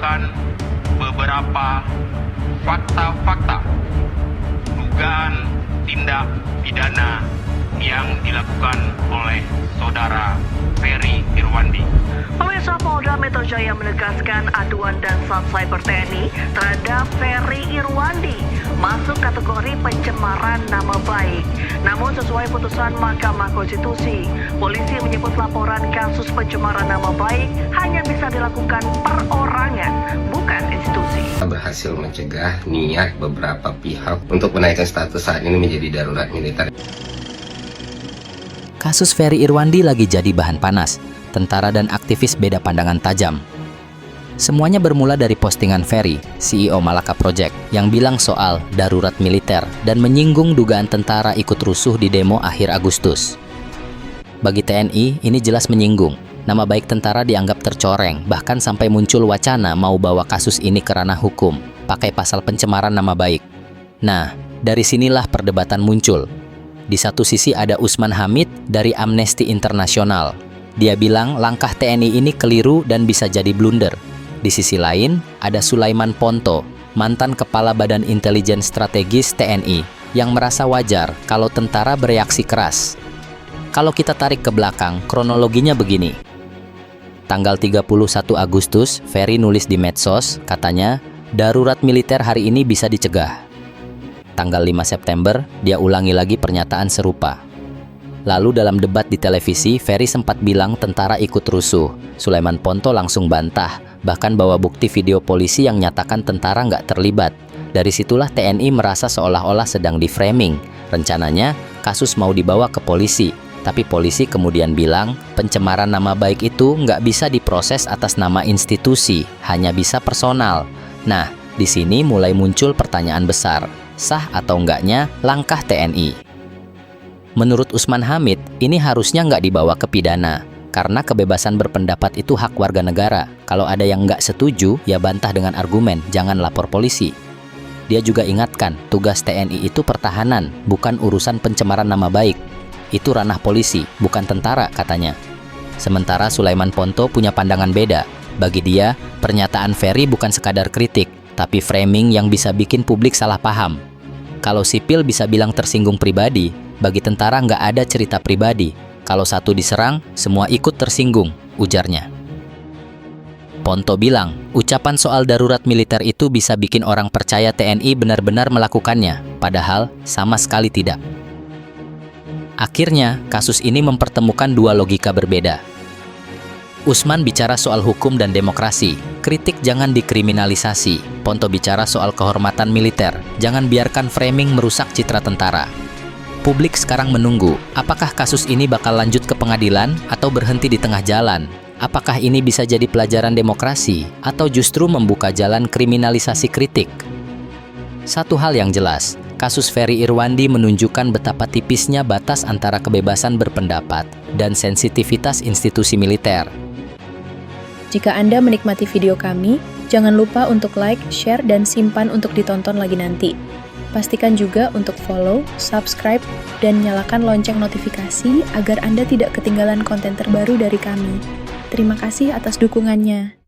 menemukan beberapa fakta-fakta dugaan tindak pidana yang dilakukan oleh saudara Ferry Irwandi. Pemirsa, Polda Metro Jaya menegaskan aduan dan cyber TNI terhadap Ferry Irwandi masuk kategori pencemaran nama baik. Namun sesuai putusan Mahkamah Konstitusi, polisi menyebut laporan kasus pencemaran nama baik hanya bisa dilakukan perorangan, bukan institusi. Berhasil mencegah niat beberapa pihak untuk menaikkan status saat ini menjadi darurat militer. Kasus Ferry Irwandi lagi jadi bahan panas. Tentara dan aktivis beda pandangan tajam. Semuanya bermula dari postingan Ferry, CEO Malaka Project, yang bilang soal darurat militer dan menyinggung dugaan tentara ikut rusuh di demo akhir Agustus. Bagi TNI, ini jelas menyinggung. Nama baik tentara dianggap tercoreng, bahkan sampai muncul wacana mau bawa kasus ini ke ranah hukum, pakai pasal pencemaran nama baik. Nah, dari sinilah perdebatan muncul. Di satu sisi ada Usman Hamid dari Amnesty International. Dia bilang langkah TNI ini keliru dan bisa jadi blunder. Di sisi lain, ada Sulaiman Ponto, mantan Kepala Badan Intelijen Strategis TNI, yang merasa wajar kalau tentara bereaksi keras. Kalau kita tarik ke belakang, kronologinya begini. Tanggal 31 Agustus, Ferry nulis di medsos, katanya, darurat militer hari ini bisa dicegah. Tanggal 5 September, dia ulangi lagi pernyataan serupa. Lalu dalam debat di televisi, Ferry sempat bilang tentara ikut rusuh. Sulaiman Ponto langsung bantah, bahkan bawa bukti video polisi yang nyatakan tentara nggak terlibat. Dari situlah TNI merasa seolah-olah sedang di-framing. Rencananya, kasus mau dibawa ke polisi. Tapi polisi kemudian bilang, pencemaran nama baik itu nggak bisa diproses atas nama institusi, hanya bisa personal. Nah, di sini mulai muncul pertanyaan besar, sah atau enggaknya langkah TNI? Menurut Usman Hamid, ini harusnya nggak dibawa ke pidana, karena kebebasan berpendapat itu hak warga negara. Kalau ada yang nggak setuju, ya bantah dengan argumen, jangan lapor polisi. Dia juga ingatkan, tugas TNI itu pertahanan, bukan urusan pencemaran nama baik. Itu ranah polisi, bukan tentara, katanya. Sementara Sulaiman Ponto punya pandangan beda. Bagi dia, pernyataan Ferry bukan sekadar kritik, tapi framing yang bisa bikin publik salah paham. Kalau sipil bisa bilang tersinggung pribadi, bagi tentara nggak ada cerita pribadi. Kalau satu diserang, semua ikut tersinggung, ujarnya. Ponto bilang, ucapan soal darurat militer itu bisa bikin orang percaya TNI benar-benar melakukannya, padahal sama sekali tidak. Akhirnya, kasus ini mempertemukan dua logika berbeda. Usman bicara soal hukum dan demokrasi, kritik jangan dikriminalisasi. Ponto bicara soal kehormatan militer, jangan biarkan framing merusak citra tentara. Publik sekarang menunggu, apakah kasus ini bakal lanjut ke pengadilan atau berhenti di tengah jalan? Apakah ini bisa jadi pelajaran demokrasi atau justru membuka jalan kriminalisasi kritik? Satu hal yang jelas, kasus Ferry Irwandi menunjukkan betapa tipisnya batas antara kebebasan berpendapat dan sensitivitas institusi militer. Jika Anda menikmati video kami, jangan lupa untuk like, share, dan simpan untuk ditonton lagi nanti. Pastikan juga untuk follow, subscribe, dan nyalakan lonceng notifikasi agar Anda tidak ketinggalan konten terbaru dari kami. Terima kasih atas dukungannya.